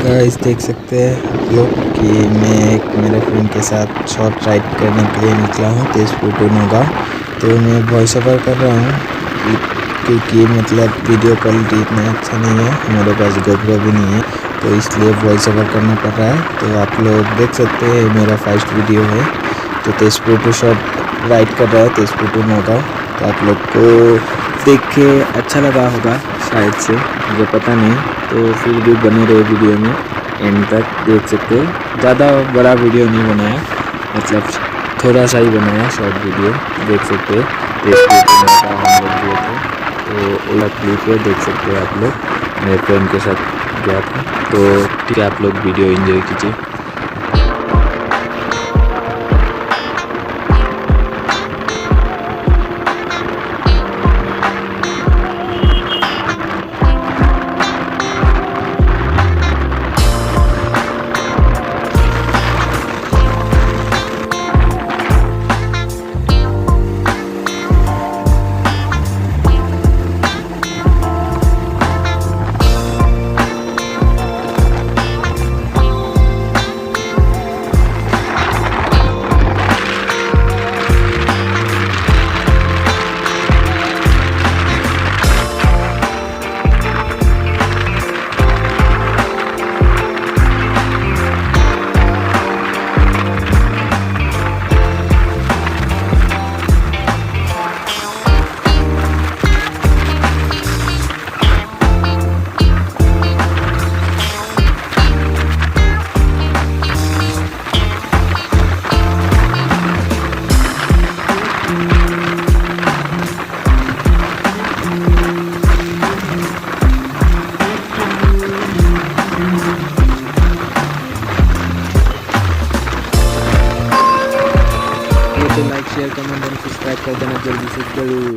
Guys देख सकते हैं आप लोग कि मैं एक मेरे फ्रेंड के साथ शॉर्ट राइड करने के लिए निकला हूँ तेजपुर टू नौगांव। तो मैं वॉइस ओवर कर रहा हूँ क्योंकि मतलब वीडियो क्वालिटी इतना अच्छा नहीं है, हमारे पास गोप्रो भी नहीं है, तो इसलिए वॉइस ओवर करना पड़ रहा है। तो आप लोग देख सकते हैं मेरा फर्स्ट वीडियो है, तो तेजपुर टू शॉर्ट राइड कर रहा है तेजपुर टू नौगांव। तो आप लोग को देख के अच्छा लगा होगा शायद से, मुझे पता नहीं, तो फिर भी बने रहे वीडियो में एंड तक देख सकते हैं। ज़्यादा बड़ा वीडियो नहीं बनाया, मतलब थोड़ा सा ही बनाया शॉर्ट वीडियो। देख सकते हैं तेजपुर टू नौगांव हम लोग गए थे, तो ओला क्लिप है, देख सकते हैं आप लोग। मेरे फ्रेंड के साथ गया था, तो ठीक है आप लोग वीडियो एंजॉय कीजिए। Like share comment and subscribe कर देना जल्दी से जरूर।